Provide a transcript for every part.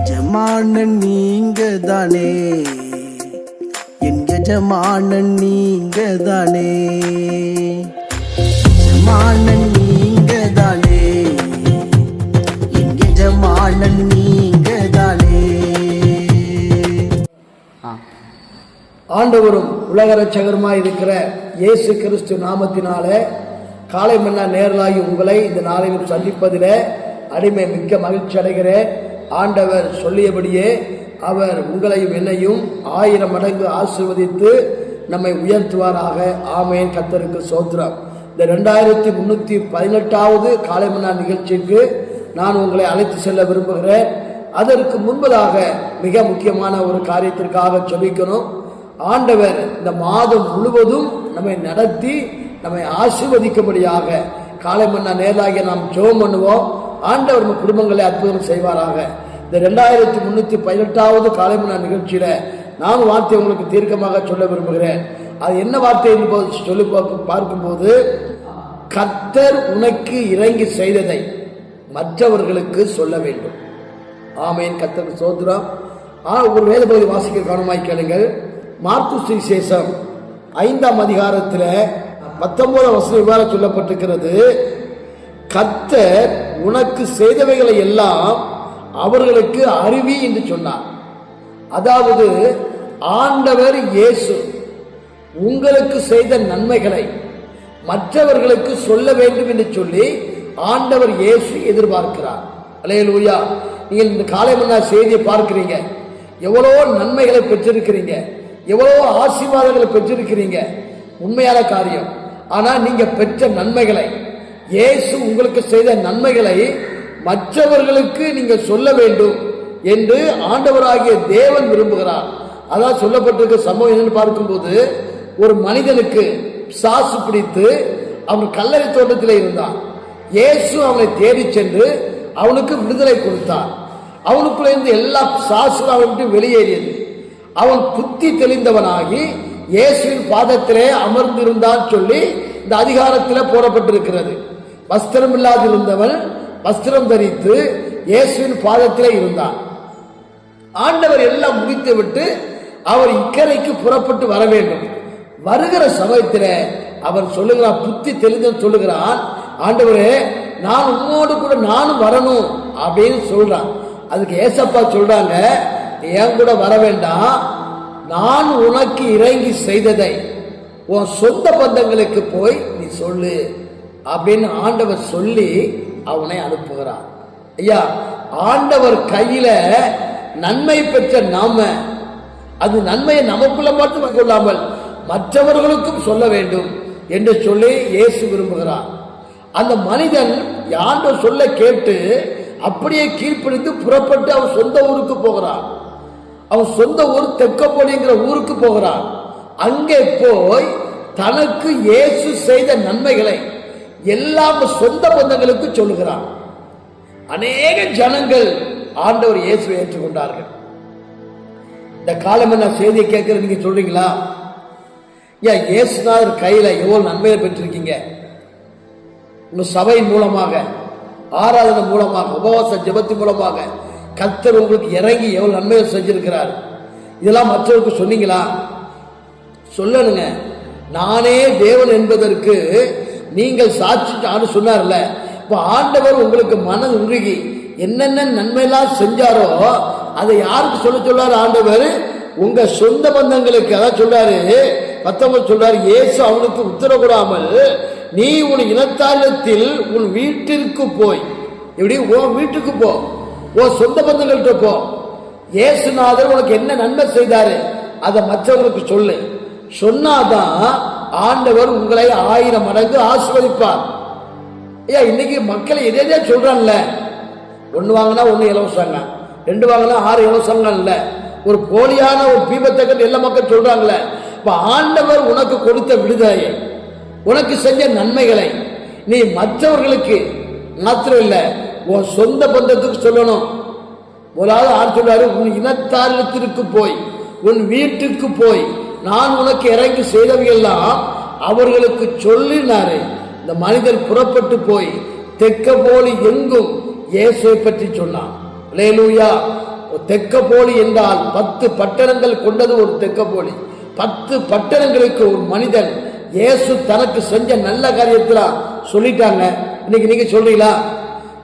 எஜமானன் நீங்க தானே, என் எஜமானன் நீங்க தானே, எஜமானன் நீங்க தானே, என் எஜமானன் நீங்க தானே. ஆண்டவரும் உலக இரட்சகருமாய் இருக்கிற இயேசு கிறிஸ்து நாமத்தினால காலை மன்னா நேரலாகி உங்களை இந்த நாளிலும் சந்திப்பதில் அடிமை மிக்க மகிழ்ச்சி அடைகிறேன். ஆண்டவர் சொல்லியபடியே அவர் உங்களையும் என்னையும் 1000 மடங்கு ஆசீர்வதித்து நம்மை உயர்த்துவாராக. ஆமேன். கர்த்தருக்கு ஸ்தோத்திரம். இந்த 2318வது காலை மன்னா நிகழ்ச்சிக்கு நான் உங்களை அழைத்து செல்ல விரும்புகிறேன். அதற்கு முன்பதாக மிக முக்கியமான ஒரு காரியத்திற்காக ஜெபிக்கணும். ஆண்டவர் இந்த மாதம் முழுவதும் நம்மை நடத்தி நம்மை ஆசீர்வதிக்கும்படியாக காலை மன்னா நேராக நாம் ஜெபம் பண்ணுவோம். ஆண்டவர் நம்ம குடும்பங்களை அற்புதம் செய்வாராக. இந்த 2318வது காலை மன்னா நிகழ்ச்சியில நான் வார்த்தை உங்களுக்கு தீர்க்கமாக சொல்ல விரும்புகிறேன். அது என்ன வார்த்தை என்று சொல்லி பார்க்கும்போது, கர்த்தர் உனக்கு இறங்கி செய்ததை மற்றவர்களுக்கு சொல்ல வேண்டும். ஆமேன். கர்த்தருக்கு ஸ்தோத்திரம். ஒரு வேத பகுதி வாசிக்க கவனமாய் கேளுங்கள். மார்க்கு சுவிசேஷம் 5ஆம் அதிகாரத்தில் 19ஆம் வசனம் இவ்வாறு சொல்லப்பட்டிருக்கிறது, கர்த்தர் உனக்கு செய்தவைகளை எல்லாம் அவர்களுக்கு அறிவி என்று சொன்னார். அதாவது ஆண்டவர் இயேசு உங்களுக்கு செய்த நன்மைகளை மற்றவர்களுக்கு சொல்ல வேண்டும் என்று சொல்லி ஆண்டவர் இயேசு எதிர்பார்க்கிறார். அல்லேலூயா. நீங்கள் இந்த காலை மன்னா செய்தியை பார்க்கிறீங்க, எவ்வளோ நன்மைகளை பெற்றிருக்கிறீங்க, எவ்வளோ ஆசீர்வாதங்களை பெற்றிருக்கிறீங்க. உண்மையான காரியம். ஆனால் நீங்க பெற்ற நன்மைகளை, இயேசு உங்களுக்கு செய்த நன்மைகளை மற்றவர்களுக்கு நீங்க சொல்ல வேண்டும் என்று ஆண்டவராகிய தேவன் விரும்புகிறார். அதான் சொல்லப்பட்டிருக்க சம்பவம் என்னன்னு பார்க்கும்போது, ஒரு மனிதனுக்கு பிசாசு பிடித்து அவன் கல்லறை தோட்டத்தில் இருந்தான். இயேசு அவனை தேடி சென்று அவனுக்கு விடுதலை கொடுத்தார். அவனுக்குள்ள இருந்து எல்லா பிசாசும் அவன் விட்டு வெளியேறியது. அவன் புத்தி தெளிந்தவனாகி இயேசுவின் பாதத்திலே அமர்ந்திருந்தான் சொல்லி இந்த அதிகாரத்தில் போடப்பட்டிருக்கிறது. வஸ்திரம் இல்லாதிருந்தவன் வஸ்திரம் தரித்து இயேசுவின் பாதத்திலே இருந்தான். ஆண்டவர் எல்லாம் முடித்து விட்டு அவர் இக்கரைக்கு புறப்பட்டு வர வேண்டும். வருகிற சமயத்தில் அவர் சொல்லுகிறான், புத்தி தெளிந்தவன் சொல்லுகிறான், ஆண்டவரே நான் உன்னோடு கூட நானும் வரணும் அப்படின்னு சொல்றான். அதுக்கு ஏசப்பா சொல்றாங்க, என் கூட வர வேண்டாம், நான் உனக்கு இறங்கி செய்ததை உன் சொந்த பந்தங்களுக்கு போய் நீ சொல்லு அப்படின்னு ஆண்டவர் சொல்லி அவனை அனுப்புகிறார். ஐயா, ஆண்டவர் கையில நன்மை பெற்ற நாம அது நன்மையை நமக்குள்ள மட்டும் கொள்ளாமல் மற்றவர்களுக்கும் சொல்ல வேண்டும் என்று சொல்லி இயேசு விரும்புகிறார். அந்த மனிதன் ஆண்டவர் சொல்ல கேட்டு அப்படியே கீழ்ப்படிந்து புறப்பட்டு அவன் சொந்த ஊருக்கு போகிறான். அவன் சொந்த ஊர் தெக்கப்பொலிங்கிற ஊருக்கு போகிறான். அங்கே போய் தனக்கு இயேசு செய்த நன்மைகளை எல்லாம் சொந்த பந்தங்களுக்கு சொல்லுகிறான். அநேக ஜனங்கள் ஆண்டவர் இயேசுவை ஏற்றுக்கொண்டார்கள். இந்த காலம் என்ன செய்தியை கேட்கிற நீங்க சொல்றீங்களா? ஏன் இயேசுநாதர் கையில எவ்வளவு நன்மையை பெற்றிருக்கீங்க. உங்க சபையின் மூலமாக, ஆராதனை மூலமாக, உபவாச ஜெபத்தின் மூலமாக கர்த்தர் உங்களுக்கு இறங்கி எவ்வளவு நன்மையை செஞ்சிருக்கிறார். இதெல்லாம் மற்றவருக்கு சொன்னீங்களா? சொல்லணுங்க. நானே தேவன் என்பதற்கு நீங்கள் சாட்சி சொன்னார்ல. இப்ப ஆண்டவர் உங்களுக்கு மனம் உருகி என்னென்ன நன்மையெல்லாம் செஞ்சாரோ அதை யாருக்கு சொல்ல சொல்றாரு? ஆண்டவர் உங்க சொந்த பந்தங்களுக்கு. அதான் சொல்றாரு, 19 சொல்றாரு, இயேசு அவனுக்கு உத்தரவு கொடாமல் நீ உன் இனத்தாரிடத்தில் உன் வீட்டிற்கு போய், இப்படி உன் வீட்டுக்கு போ, உன் சொந்த பந்தங்கள்கிட்ட போ, இயேசுநாதர் உனக்கு என்ன நன்மை செய்தாரு அதை மற்றவர்களுக்கு சொல்லு. சொன்னாதான் ஆண்டவர் உங்களை 1000 மடங்கு ஆசீர்வதிப்பார். ஐயா, இன்னைக்கு மக்களை எதே சொல்றான்ல, 1 வாங்கினா 1 இலவசங்க, 2 வாங்கினா 6 இலவசங்க இல்ல, ஒரு போலியான ஒரு பீபத்தை எல்லா மக்கள் சொல்றாங்களே. இப்ப ஆண்டவர் உனக்கு கொடுத்த விடுதலை, உனக்கு செஞ்ச நன்மைகளை நீ மற்றவர்களுக்கு மாத்திரம் இல்ல, உன் சொந்த பந்தத்துக்கு சொல்லணும். முதலாவது ஆள் சொல்றாரு, உன் இனத்தாரிடத்திற்கு போய், உன் வீட்டுக்கு போய் நான் உனக்கு இறங்கி செய்தவையெல்லாம் அவர்களுக்கு சொல்லினாரு. இந்த மனிதன் புறப்பட்டு போய் தெக்கப்போலி எங்கும் இயேசுவை பற்றி சொன்னான். அல்லேலூயா. தெக்கப்போலி என்றால் 10 பட்டணங்கள் கொண்டது ஒரு தெக்கப்போலி. 10 பட்டணங்களுக்கு ஒரு மனிதன் இயேசு தனக்கு செஞ்ச நல்ல காரியத்துல சொல்லிட்டாங்க. இன்னைக்கு நீங்க சொல்றீங்களா?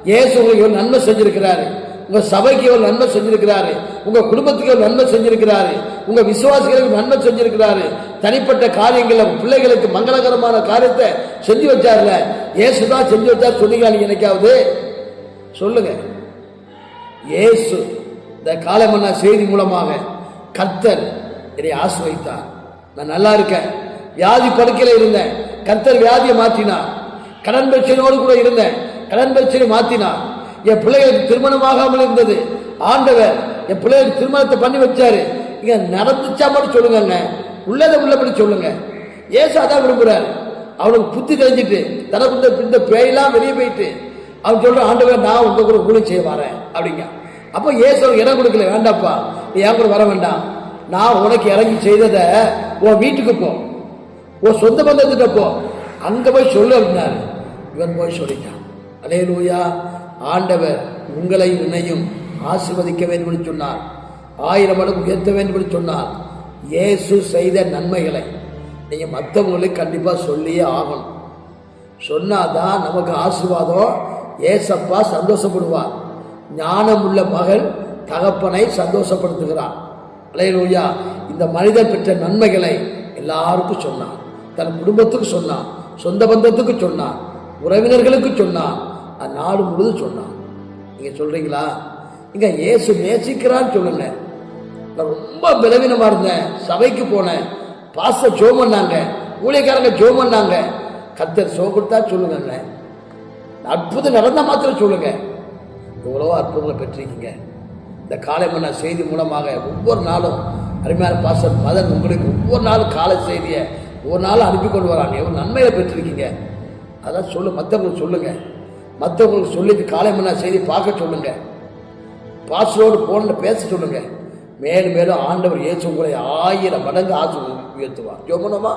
இயேசு உங்களுக்கு ஒரு நன்மை செஞ்சிருக்கிறாரு, உங்க சபைக்கு ஒரு நன்மை செஞ்சிருக்கிறாரு, உங்க குடும்பத்துக்கு ஒரு நன்மை செஞ்சிருக்கிறாரு, உங்க விசுவாசிகளுக்கு நன்மை செஞ்சிருக்கிறாரு, தனிப்பட்ட காரியங்கள்ல பிள்ளைகளுக்கு மங்களகரமான காரியத்தை செஞ்சு வச்சாருல, இயேசுதான் செஞ்சு வச்சார் சொன்னீங்களா? நீங்க என்னைக்காவது சொல்லுங்க. இயேசு இந்த காலமன்னா செய்தி மூலமாக கர்த்தர் என்னை ஆசீர்வதித்தார். நான் நல்லா இருக்கேன், வியாதி படுக்கையில இருந்தேன், கர்த்தர் வியாதியை மாற்றினார். கடன் பிரச்சனையோடு கூட இருந்தேன், கடன் பிரச்சனை மாற்றினார். என் பிள்ளைகளுக்கு திருமணமாகாமல் இருந்தது, ஆண்டவர் என் பிள்ளைகளுக்கு திருமணத்தை பண்ணி வச்சாரு. இங்க நடந்துச்சா மட்டும் சொல்லுங்க, உள்ளதை உள்ளபடி சொல்லுங்க. ஏசு அதான் விரும்புறாரு. அவனுக்கு புத்தி தெரிஞ்சிட்டு தனக்கு இந்த பேயெல்லாம் வெளியே போயிட்டு அவன் சொல்ற, ஆண்டவர் நான் உங்க கூட ஊழியம் செய்ய வரேன் அப்படிங்க. அப்போ ஏசு இடம் கொடுக்கல, வேண்டாப்பா நீ என் கூட வர வேண்டாம், நான் உனக்கு இறங்கி செய்ததை உன் வீட்டுக்கு போ, உன் சொந்த பந்தத்திட்ட போ, அங்க போய் சொல்லு அப்படின்னாரு. இவன் போய் சொல்லிட்டான். அல்லேலூயா. ஆண்டவர் உங்களை என்னையும் ஆசீர்வதிக்க வேண்டும் என்று சொன்னார், 1000 மடங்கு உயர்த்த வேண்டும் என்று சொன்னார். இயேசு செய்த நன்மைகளை நீங்க மற்றவங்களுக்கு கண்டிப்பா சொல்லியே ஆகணும். சொன்னாதான் நமக்கு ஆசீர்வாதம். ஏசப்பா சந்தோஷப்படுவார். ஞானம் உள்ள மகள் தகப்பனை சந்தோஷப்படுத்துகிறார். அல்லேலூயா. இந்த மனிதன் பெற்ற நன்மைகளை எல்லாருக்கும் சொன்னான், தன் குடும்பத்துக்கு சொன்னான், சொந்த பந்தத்துக்கு சொன்னான், உறவினர்களுக்கு சொன்னான், நாடு முழுதும் சொன்னான். நீங்க சொல்றீங்களா? இங்க இயேசு நேசிக்கிறான்னு சொல்லுங்க. நான் ரொம்ப பலவீனமா இருந்தேன், சபைக்கு போனேன், பாஸ்டர் ஜெபம் பண்ணாங்க, ஊழியக்காரங்க ஜெபம் பண்ணாங்க, கர்த்தர் சுகம் கொடுத்தா சொல்லுங்க. அற்புதம் நடந்த மாத்திரம் சொல்லுங்க. எவ்வளவோ அற்புதங்களை பெற்றிருக்கீங்க. இந்த காலை மன்னா செய்தி மூலமாக ஒவ்வொரு நாளும் அருமையான பாஸ்டர் மதன் உங்களுக்கு ஒவ்வொரு நாளும் காலை செய்தியை ஒரு நாள் அனுப்பி கொண்டு வராங்க. எவ்வளோ நன்மையை பெற்றிருக்கீங்க. அதான் மற்றவங்களுக்கு சொல்லுங்க. மற்றவங்களுக்கு சொல்லிட்டு காலை மன்னா செய்தி பார்க்க சொல்லுங்க. பாஸ்டரோடு போனில் பேச சொல்லுங்க. மேலும் மேலும் ஆண்டவர் இயேசு உங்களை 1000 மடங்கு உயர்த்துவார். ஜெபமா.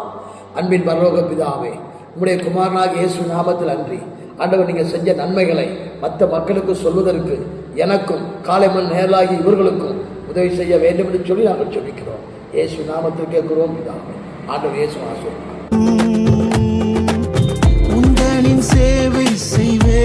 அன்பின் பரலோக பிதாவே, உம்முடைய குமாரனாக இயேசு நாமத்தில் அன்றி ஆண்டவர் நீங்கள் செஞ்ச நன்மைகளை மற்ற மக்களுக்கு சொல்வதற்கு எனக்கும் காலை மண் நேரலாகி இவர்களுக்கும் உதவி செய்ய வேண்டும் என்று சொல்லி நாங்கள் சொல்லிக்கிறோம். இயேசு நாமத்தில் கேட்கிறோம் பிதாவே. ஆண்டவர் இயேசு ஆசீர்வதிப்பார். உங்களின் சேவை செய்வே